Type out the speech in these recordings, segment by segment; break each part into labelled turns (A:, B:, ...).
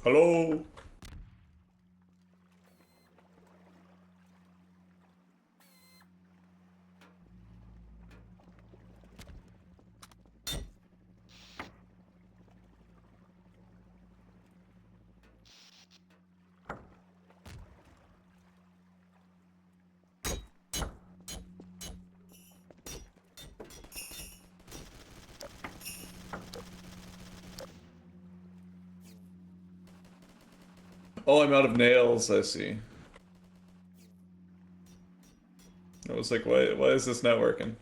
A: Hello? Oh, I'm out of nails, I see. I was like, why is this not working?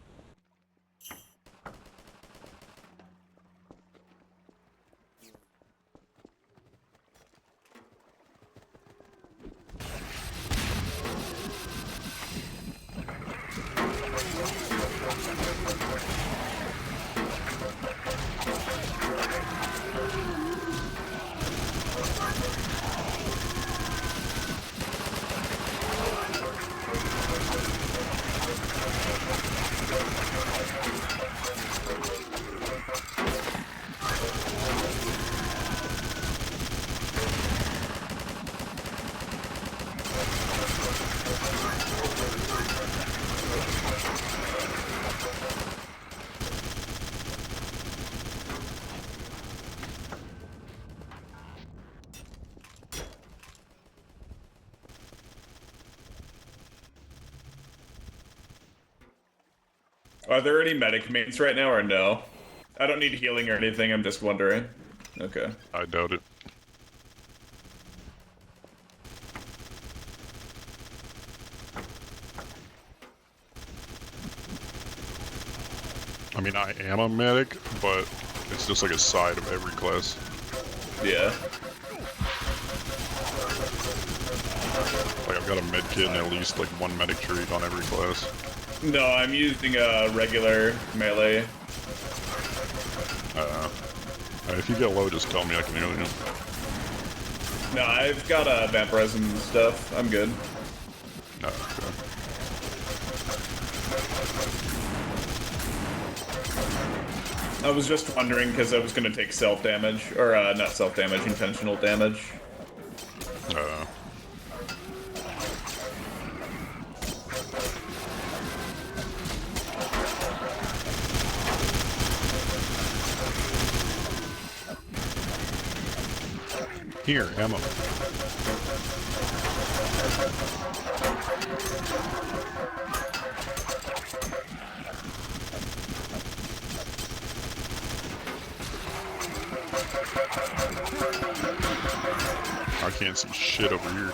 A: Are there any medic mains right now or no? I don't need healing or anything, I'm just wondering. Okay.
B: I doubt it. I mean, I am a medic, but it's just like a side of every class.
A: Yeah.
B: Like, I've got a med kit and at least like one medic trait on every class.
A: No, I'm using a regular melee.
B: If you get low, just tell me, I can heal you.
A: No, I've got vampirism stuff. I'm good.
B: Okay.
A: I was just wondering because I was going to take self-damage. Or, not self-damage, intentional damage.
B: Here, ammo. I can't see shit over here.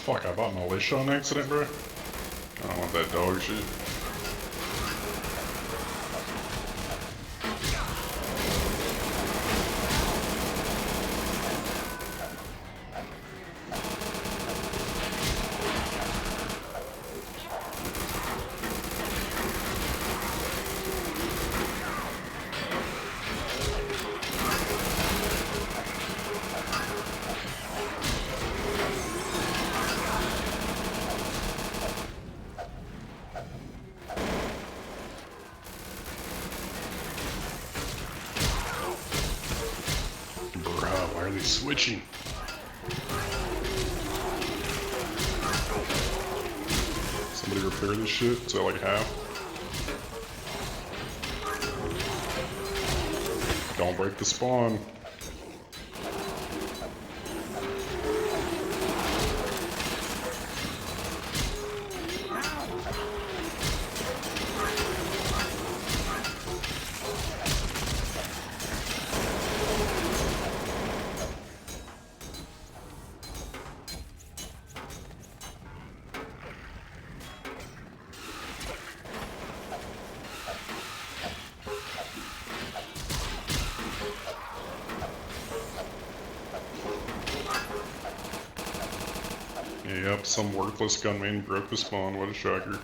B: Fuck, I bought militia on accident, bro. I don't want that dog shit. Bruh, why are they switching? Somebody repair this shit? Is that like half? Don't break the spawn. Yep, some worthless gunman broke the spawn. What a shocker.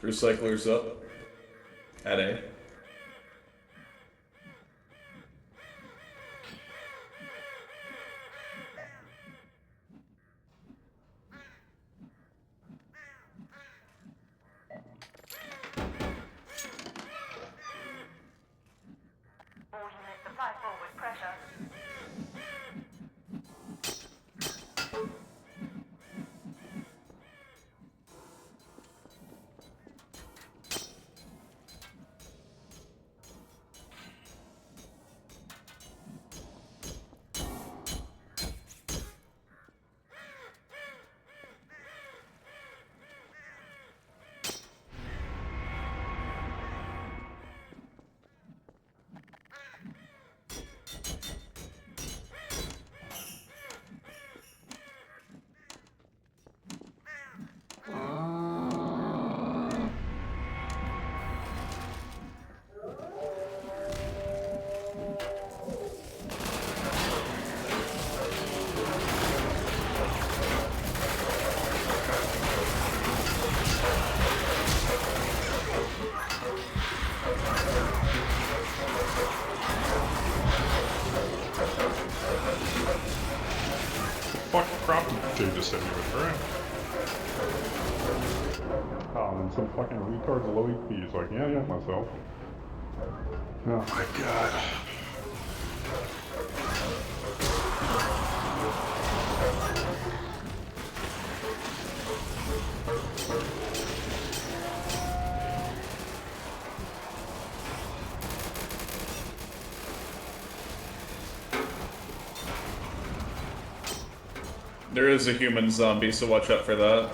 A: Recyclers up. At A.
C: All units apply forward pressure.
B: Fuck crop Jay just hit me with, right? Oh, and some fucking retard's low EP. He's like, yeah, myself. Oh my god.
A: There is a human zombie, so watch out for that.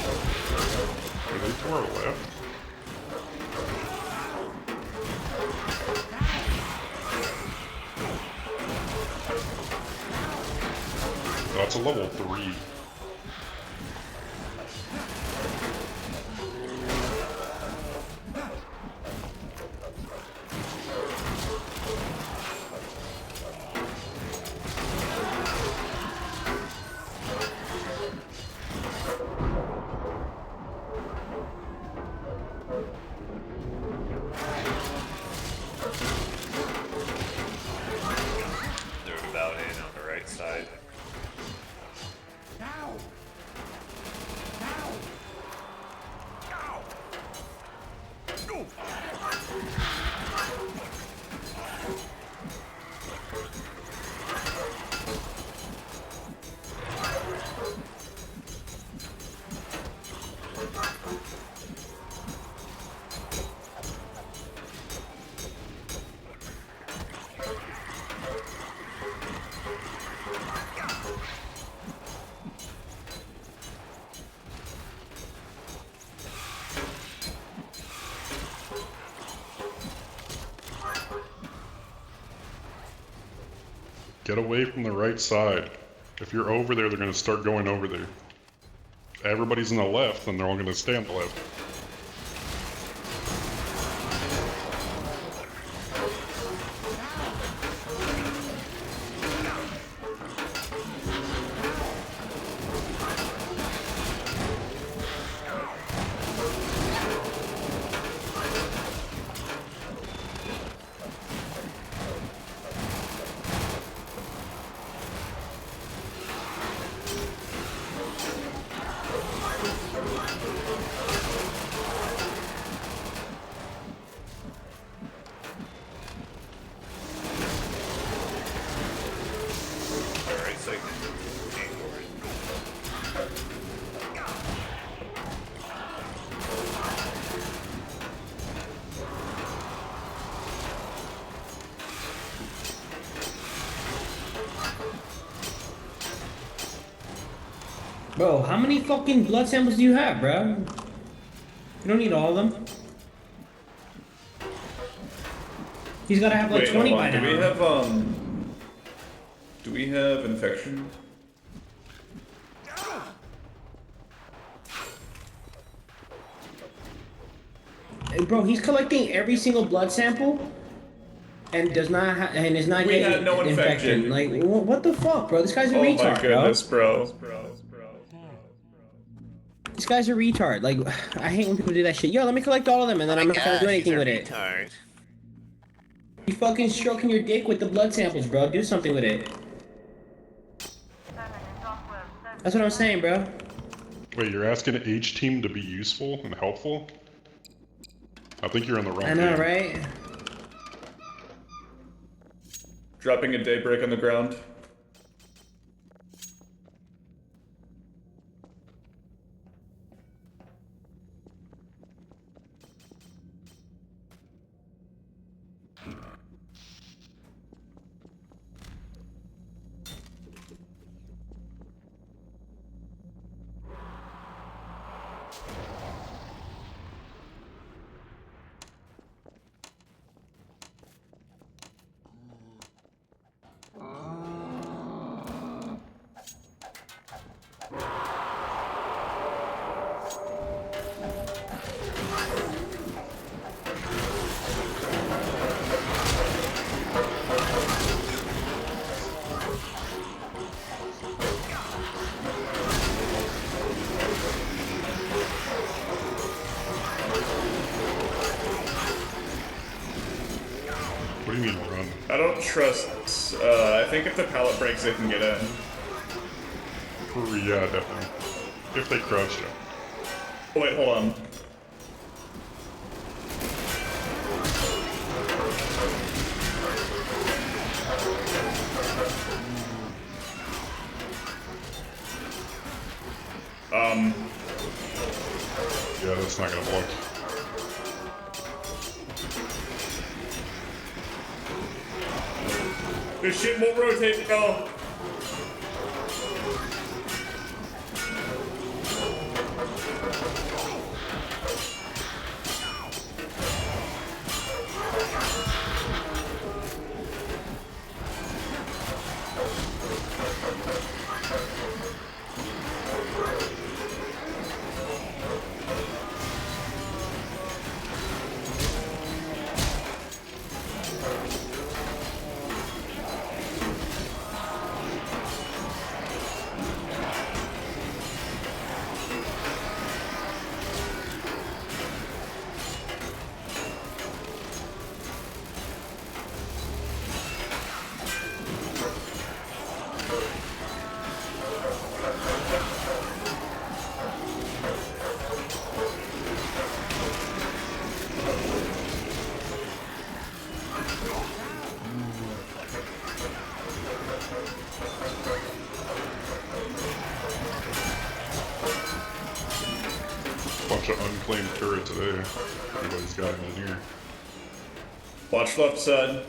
B: Are they to our left? That's a level 3.
D: They're about in on the right side.
B: Get away from the right side. If you're over there, they're going to start going over there. If everybody's on the left, then they're all going to stay on the left.
D: Alright, so aim for it.
E: Bro, how many fucking blood samples do you have, bro? You don't need all of them. He's gotta have like
A: Wait,
E: 20
A: hold
E: by
A: on.
E: now.
A: Do we have infection?
E: Hey, bro, he's collecting every single blood sample and does not and is not
A: We
E: getting
A: had no infection.
E: Like, what the fuck, bro? This guy's a
A: Oh
E: retard,
A: my goodness, bro.
E: bro. This guy's a retard. Like, I hate when people do that shit. Yo, let me collect all of them and then I'm not gonna do anything with it. You fucking stroking your dick with the blood samples, bro. Do something with it. That's what I'm saying, bro.
B: Wait, you're asking H team to be useful and helpful? I think you're on the wrong
E: I know,
B: team.
E: right?
A: Dropping a daybreak on the ground.
B: do you mean run?
A: I don't trust. I think if the pallet breaks, they can get in.
B: Yeah, definitely. If they crouch you.
A: Oh, wait, hold on.
B: Yeah, that's not gonna block.
A: This shit won't rotate, no.
B: Bunch of unclaimed turret today. Everybody's got them in here.
A: Watch left side.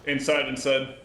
A: Inside.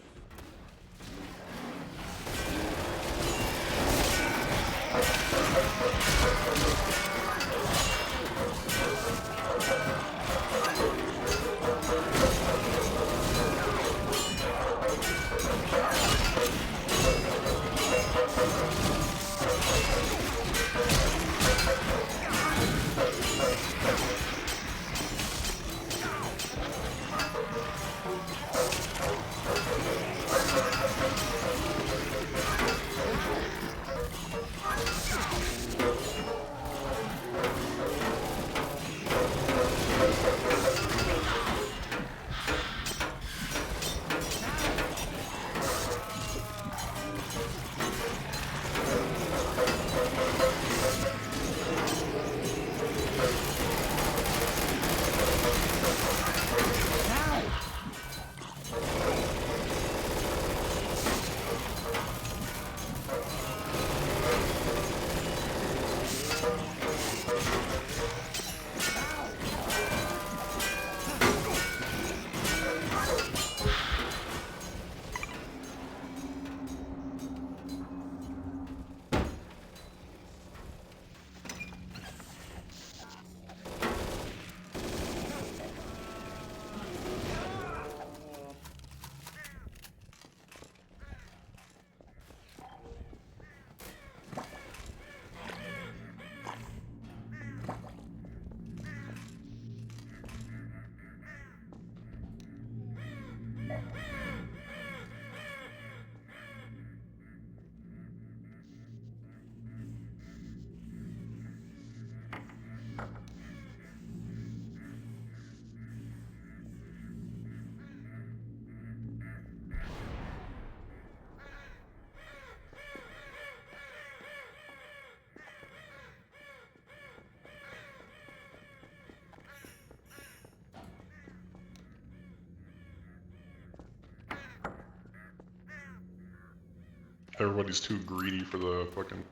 B: Everybody's too greedy for the fucking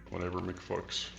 B: whatever McFucks.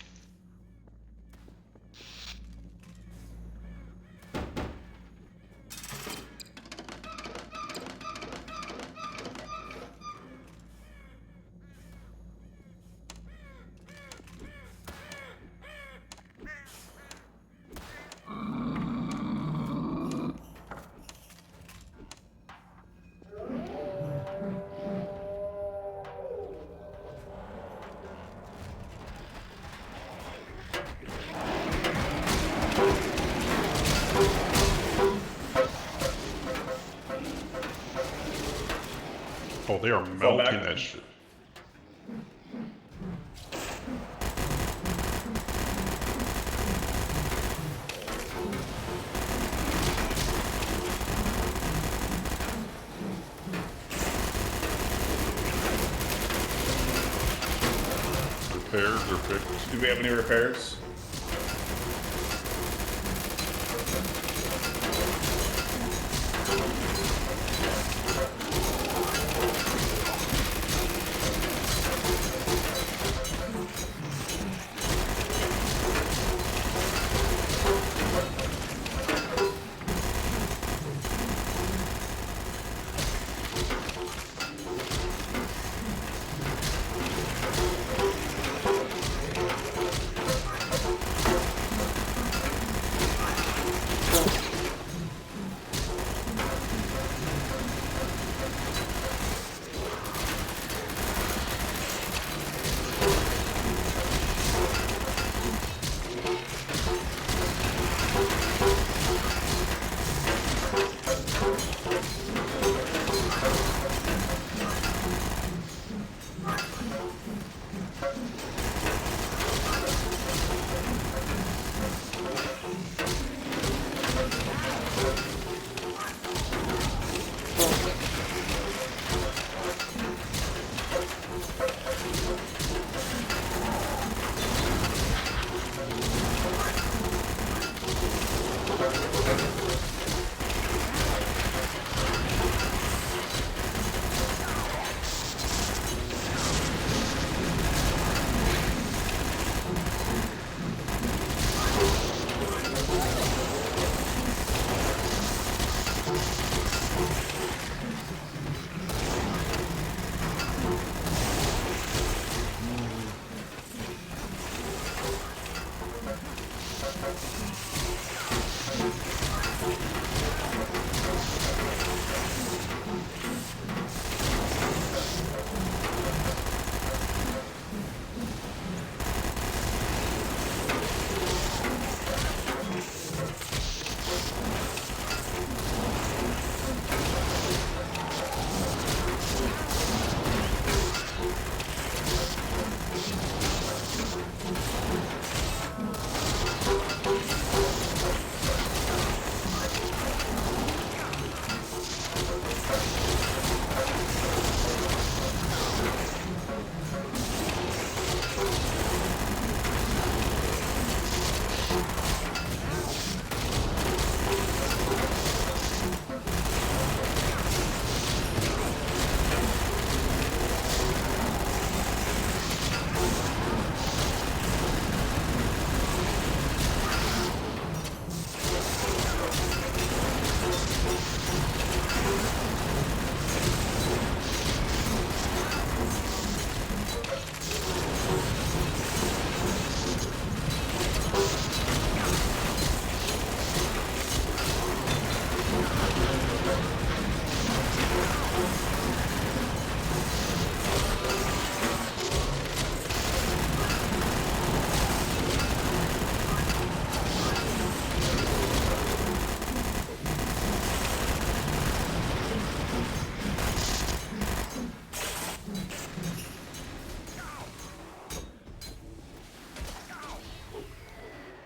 B: Oh, they are
A: Fall
B: melting
A: back.
B: that shit. Repairs or fixed?
A: Do we have any repairs?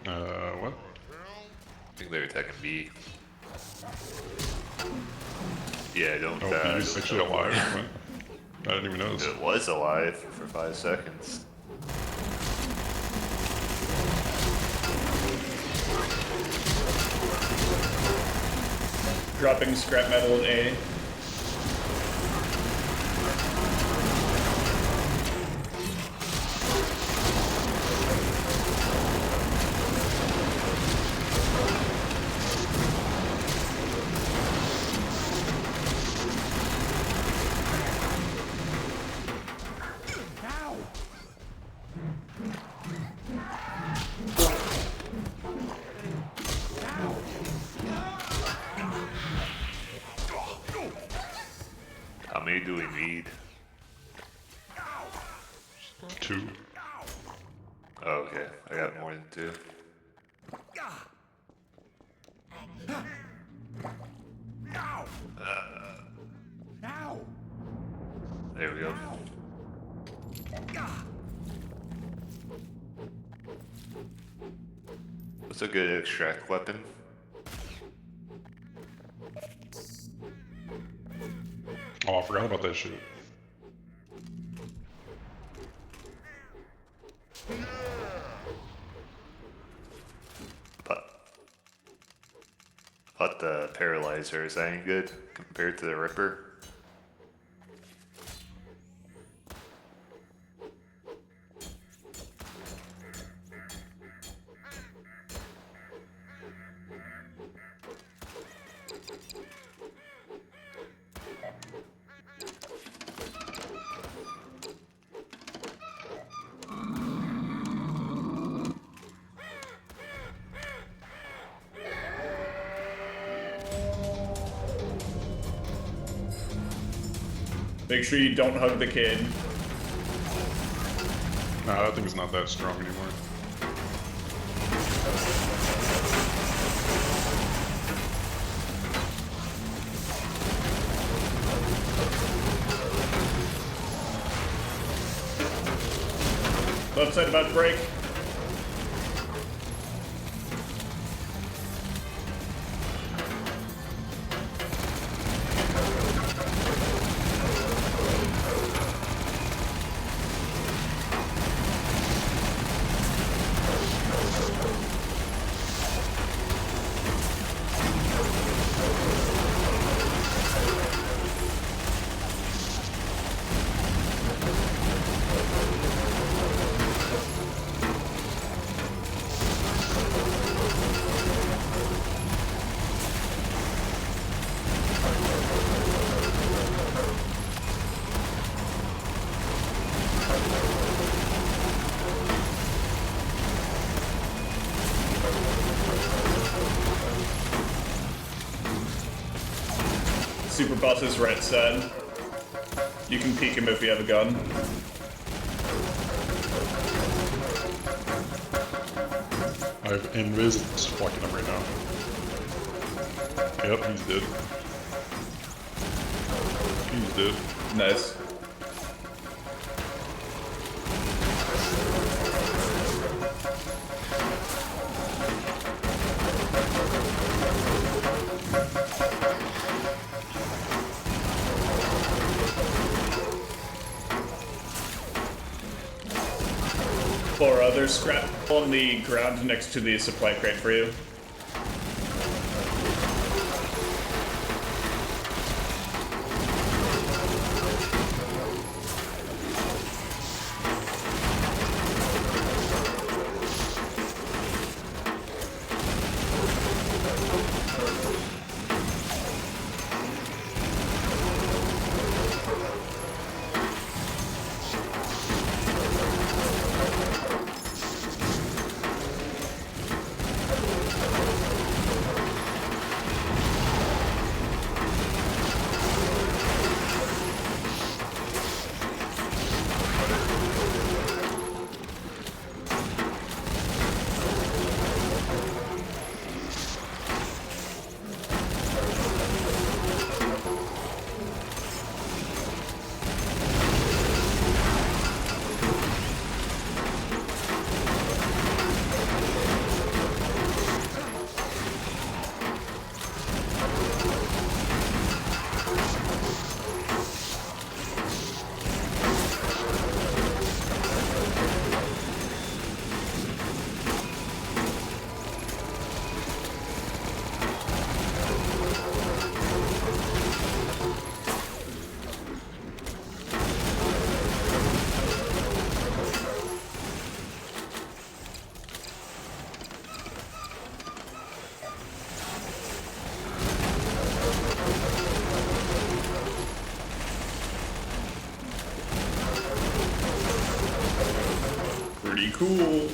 B: What?
D: I think they're attacking B. Yeah, don't
B: Oh,
D: die.
B: he's actually alive. What? I didn't even notice.
D: It was alive for 5 seconds.
A: Dropping scrap metal in A.
D: What's a good extract weapon?
B: Oh, I forgot about that shit.
D: But the paralyzer, is that any good compared to the Ripper?
A: Make sure you don't hug the kid.
B: Nah, that thing's not that strong anymore.
A: Left side about to break. Super boss is right side. You can peek him if you have a gun.
B: I have invis just fucking him right now. Yep, he's dead. He's dead.
A: Nice. Or there's scrap on the ground next to the supply crate for you. Pretty cool.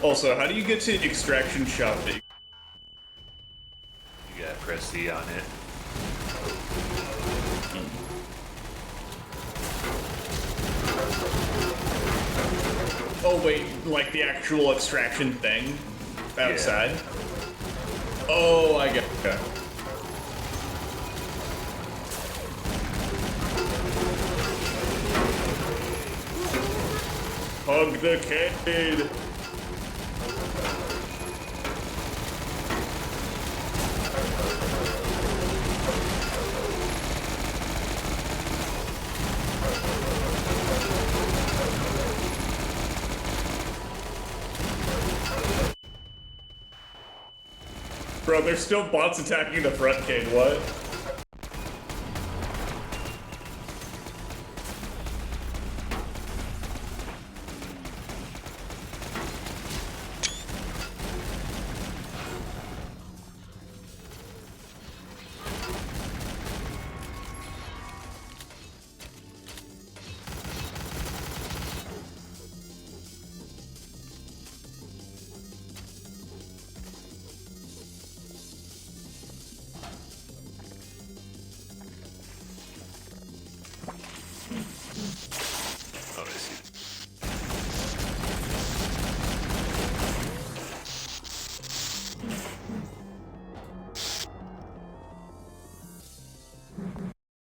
A: Also, how do you get to extraction shop?
D: You gotta press C on it.
A: Oh wait, like the actual extraction thing outside? Oh, I get it. Hug the kid. Bro, there's still bots attacking the front, Cade. What?